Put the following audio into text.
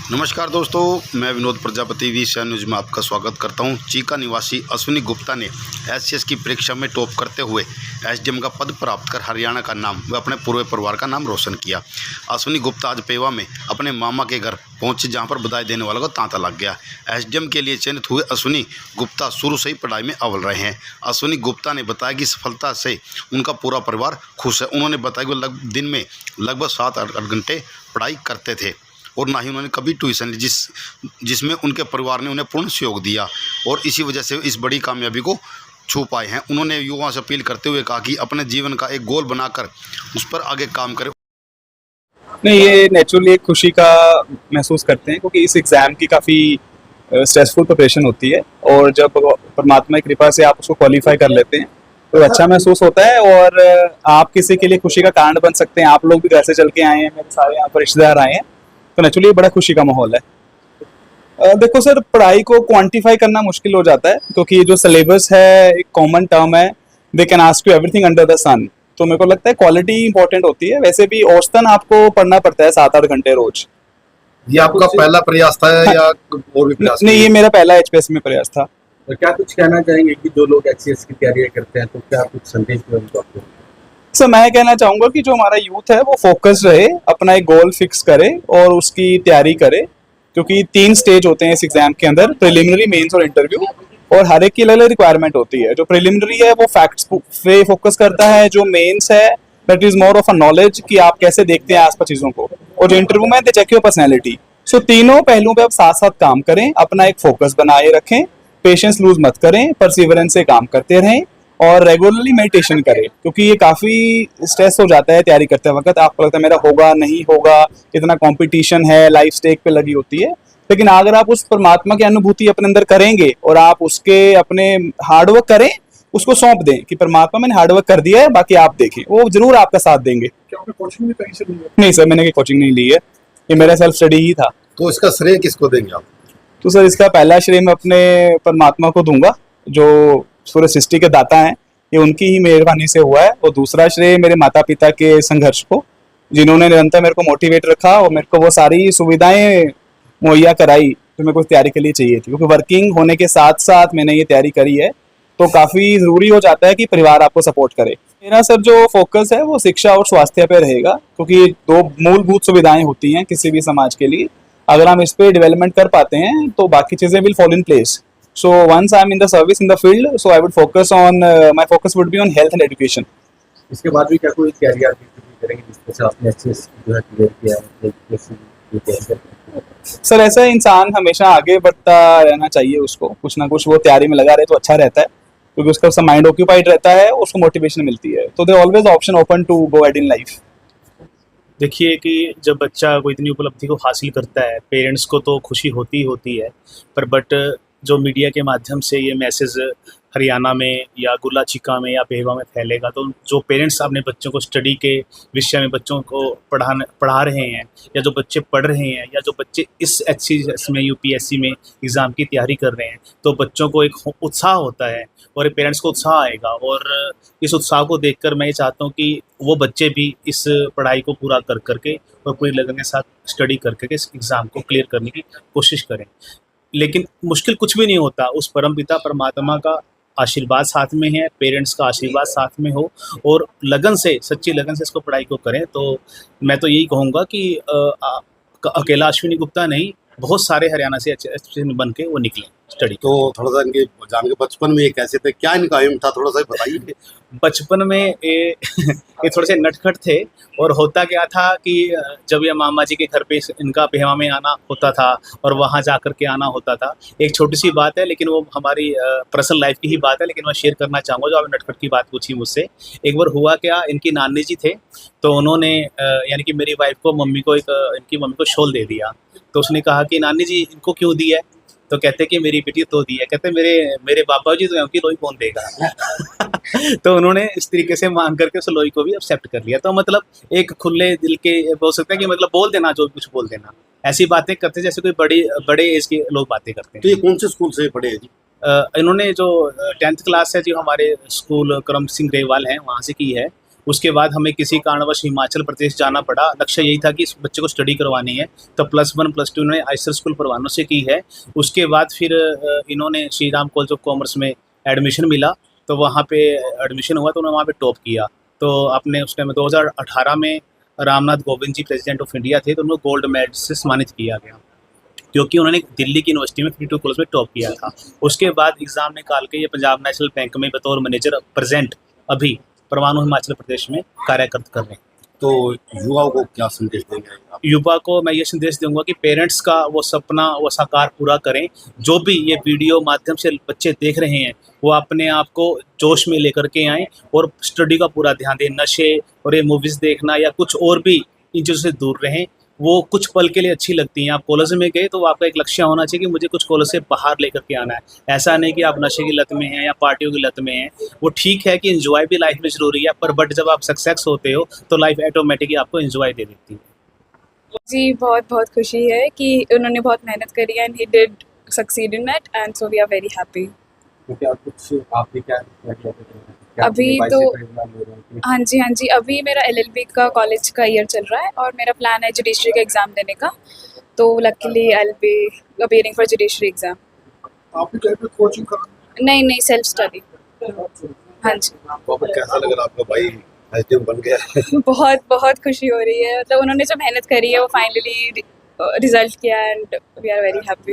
नमस्कार दोस्तों, मैं विनोद प्रजापति वी न्यूज़ में आपका स्वागत करता हूं। चीका निवासी अश्विनी गुप्ता ने एचसीएस की परीक्षा में टॉप करते हुए एसडीएम का पद प्राप्त कर हरियाणा का नाम व अपने पूरे परिवार का नाम रोशन किया। अश्विनी गुप्ता आज पेवा में अपने मामा के घर पहुंचे, जहां पर बधाई देने वालों को तांता लग गया। एसडीएम के लिए चयनित हुए अश्विनी गुप्ता शुरू से ही पढ़ाई में अव्वल रहे हैं। अश्विनी गुप्ता ने बताया कि सफलता से उनका पूरा परिवार खुश है। उन्होंने बताया कि दिन में लगभग 7-8 घंटे पढ़ाई करते थे और ना ही उन्होंने कभी ट्यूशन ली, जिसमें उनके परिवार ने उन्हें पूर्ण सहयोग दिया और इसी वजह से इस बड़ी कामयाबी को छू पाए हैं। उन्होंने युवाओं से अपील करते हुए कहा कि अपने जीवन का एक गोल बनाकर उस पर आगे काम करें। नहीं, ये नेचुरली एक खुशी का महसूस करते हैं क्योंकि इस एग्ज़ाम की काफ़ी स्ट्रेसफुल प्रिपरेशन होती है और जब परमात्मा की कृपा से आप उसको क्वालिफाई कर लेते हैं तो अच्छा महसूस होता है और आप किसी के लिए खुशी का कारण बन सकते हैं। आप लोग भी घर से चल के आए हैं, मेरे सारे यहाँ पर रिश्तेदार आए हैं, तो नेचुरली बड़ा खुशी का माहौल है। देखो सर, पढ़ाई को क्वांटिफाई करना मुश्किल हो जाता है क्योंकि जो सिलेबस है एक कॉमन टर्म है, they can ask you everything under the sun. तो मेरे को लगता है क्वालिटी इंपॉर्टेंट होती है। वैसे भी औसतन आपको पढ़ना पड़ता है 7-8 घंटे रोज। ये आपका पहला प्रयास था या और भी प्रयास? नहीं, ये मेरा पहला एचपीएस में प्रयास था। तो क्या कुछ कहना चाहेंगे कि जो लोग एचसीएस की तैयारी करते हैं, तो क्या कुछ संदेश दें उनको आपको? सर, मैं कहना चाहूँगा कि जो हमारा यूथ है वो फोकस रहे, अपना एक गोल फिक्स करे और उसकी तैयारी करे, क्योंकि 3 स्टेज होते हैं इस एग्जाम के अंदर, प्रिलिमिनरी, मेंस और इंटरव्यू, और हर एक की अलग अलग रिक्वायरमेंट होती है। जो प्रिलिमिनरी है वो फैक्ट्स पे फोकस करता है, जो मेंस है that is more of a knowledge कि आप कैसे देखते हैं आसपास चीज़ों को, और जो इंटरव्यू में दे चेक योर पर्सनैलिटी। सो तीनों पहलुओं पे आप साथ साथ काम करें, अपना एक फोकस बनाए रखें, पेशेंस लूज मत करें, परसिवरेंस से काम करते रहें और रेगुलरली मेडिटेशन करें, क्योंकि ये काफ़ी स्ट्रेस हो जाता है तैयारी करते वक्त। आपको लगता है मेरा होगा नहीं होगा, इतना कंपटीशन है, लाइफ स्टेक पे लगी होती है। लेकिन अगर आप उस परमात्मा की अनुभूति अपने अंदर करेंगे और आप उसके अपने हार्डवर्क करें, उसको सौंप दें कि परमात्मा मैंने हार्डवर्क कर दिया है, बाकी आप देखें, वो जरूर आपका साथ देंगे। क्या आपने कोचिंग भी कहीं से ली है? नहीं सर, मैंने कोई कोचिंग नहीं ली है, ये मेरा सेल्फ स्टडी ही था। तो इसका श्रेय किसको देंगे आप? तो सर, इसका पहला श्रेय मैं अपने परमात्मा को दूंगा, जो पूरे सृष्टि के दाता हैं, ये उनकी ही मेहरबानी से हुआ है। और दूसरा श्रेय मेरे माता पिता के संघर्ष को, जिन्होंने निरंतर मेरे को मोटिवेट रखा और मेरे को वो सारी सुविधाएं मुहैया कराई जो मेरे को तैयारी के लिए चाहिए थी। क्योंकि वर्किंग होने के साथ साथ मैंने ये तैयारी करी है, तो काफ़ी ज़रूरी हो जाता है कि परिवार आपको सपोर्ट करे। मेरा सर जो फोकस है वो शिक्षा और स्वास्थ्य पे रहेगा, क्योंकि 2 मूलभूत सुविधाएं होती हैं किसी भी समाज के लिए। अगर हम इस पे डेवलपमेंट कर पाते हैं तो बाकी चीज़ें will fall in place. So once I'm in the service in the field, so I would focus on my focus would be on health and education. इसके बाद भी क्या कोई तैयारी आप करेंगे जिससे से आपने एचसीएस जो है क्लियर किया है? सर, ऐसा इंसान हमेशा आगे बढ़ता रहना चाहिए, उसको कुछ ना कुछ वो तैयारी में लगा रहे तो अच्छा रहता है, क्योंकि उसका सब माइंड ऑक्यूपाइड रहता है, उसको मोटिवेशन मिलती है। तो there always option open to go ahead in life. देखिए कि जब बच्चा कोई इतनी उपलब्धि को हासिल करता है, पेरेंट्स को तो खुशी होती ही होती है, पर बट जो मीडिया के माध्यम से ये मैसेज हरियाणा में या गुल्ला चीका में या पेवा में फैलेगा, तो जो पेरेंट्स अपने बच्चों को स्टडी के विषय में बच्चों को पढ़ा रहे हैं, या जो बच्चे पढ़ रहे हैं, या जो बच्चे इस एचसीएस में यूपीएससी में एग्ज़ाम की तैयारी कर रहे हैं, तो बच्चों को एक उत्साह होता है और पेरेंट्स को उत्साह आएगा। और इस उत्साह को देखकर मैं ये चाहता हूँ कि वो बच्चे भी इस पढ़ाई को पूरा कर करके और पूरी लगन के साथ स्टडी करके इस एग्ज़ाम को क्लियर करने की कोशिश करें। लेकिन मुश्किल कुछ भी नहीं होता, उस परमपिता परमात्मा का आशीर्वाद साथ में है, पेरेंट्स का आशीर्वाद साथ में हो और लगन से, सच्ची लगन से इसको पढ़ाई को करें। तो मैं तो यही कहूँगा कि अकेला अश्विनी गुप्ता नहीं, बहुत सारे हरियाणा से अच्छे बन के वो निकले स्टडी। तो थोड़ा सा इनके जान के बचपन में ये कैसे थे, क्या इनका एम था, थोड़ा सा बताइए। बचपन में ये थोड़े से नटखट थे और होता क्या था कि जब ये मामा जी के घर पे इनका पेवा में आना होता था और वहाँ जा कर के आना होता था। एक छोटी सी बात है, लेकिन वो हमारी पर्सनल लाइफ की ही बात है, लेकिन मैं शेयर करना चाहूँगा। जो आपने नटखट की बात पूछी मुझसे, एक बार हुआ क्या, इनकी नानी जी थे, तो उन्होंने यानी कि मेरी वाइफ को इनकी मम्मी को शॉल दे दिया। तो उसने कहा कि नानी जी इनको क्यों दी है? तो कहते कि मेरी बेटी तो दी है। कहते मेरे बाबा जी तो उनकी लोई कौन देगा? तो उन्होंने इस तरीके से मांग करके उस लोई को भी एक्सेप्ट कर लिया। तो मतलब एक खुले दिल के बोल सकते हैं कि मतलब बोल देना, जो कुछ बोल देना, ऐसी बातें करते जैसे कोई बड़े एज के लोग बातें करते हैं। तो ये कौन से स्कूल से पढ़े हैं जी? इन्होंने जो 10th क्लास है जो हमारे स्कूल करम सिंह ग्रेवाल हैं वहाँ से की है। उसके बाद हमें किसी कारणवश हिमाचल प्रदेश जाना पड़ा। लक्ष्य यही था कि इस बच्चे को स्टडी करवानी है, तो +1 +2 इन्होंने आइसर स्कूल परवाणू से की है। उसके बाद फिर इन्होंने Shri Ram college of commerce में एडमिशन मिला, तो वहाँ पे एडमिशन हुआ तो उन्होंने वहाँ पे टॉप किया। तो अपने उस टाइम 2018 में Ramnath Kovind ji president of India थे, तो उनको गोल्ड मेडल से सम्मानित किया गया, क्योंकि उन्होंने दिल्ली की यूनिवर्सिटी में 52 कॉलेज में टॉप किया था। उसके बाद एग्ज़ाम निकाल के ये पंजाब नेशनल बैंक में बतौर मैनेजर प्रेजेंट अभी परवाणू हिमाचल प्रदेश में कार्यरत कर रहे हैं। तो युवाओं को क्या संदेश देंगे आप? युवा को मैं ये संदेश दूंगा कि पेरेंट्स का वो सपना वो साकार पूरा करें। जो भी ये वीडियो माध्यम से बच्चे देख रहे हैं वो अपने आप को जोश में लेकर के आएँ और स्टडी का पूरा ध्यान दें। नशे और ये मूवीज़ देखना या कुछ और भी इन चीज़ों से दूर रहें। वो कुछ पल के लिए अच्छी लगती हैं। आप कॉलेज में गए तो आपका एक लक्ष्य होना चाहिए कि मुझे कुछ कॉलेज से बाहर लेकर के आना है। ऐसा नहीं कि आप नशे की लत में हैं या पार्टियों की लत में हैं। वो ठीक है कि एंजॉय भी लाइफ में ज़रूरी है, पर बट जब आप सक्सेस होते हो तो लाइफ ऑटोमेटिकली आपको एंजॉय दे देती है। जी बहुत बहुत खुशी है कि उन्होंने बहुत मेहनत करी and he did succeed in it and so we are very happy. तो क्या कुछ आप भी क्या अभी तो हाँ जी अभी मेरा LLB का कॉलेज का ईयर चल रहा है और मेरा प्लान है जुडिशरी का एग्ज़ाम देने का, तो luckily I will be appearing for judiciary exam. आप भी कहीं पे कोचिंग कर नहीं सेल्फ स्टडी। हाँ जी तो कैसा लग रहा है आपका भाई एसडीएम बन गया? बहुत बहुत खुशी हो रही है। मतलब उन्होंने जो मेहनत करी है वो फाइनली रिजल्ट किया and we are very happy.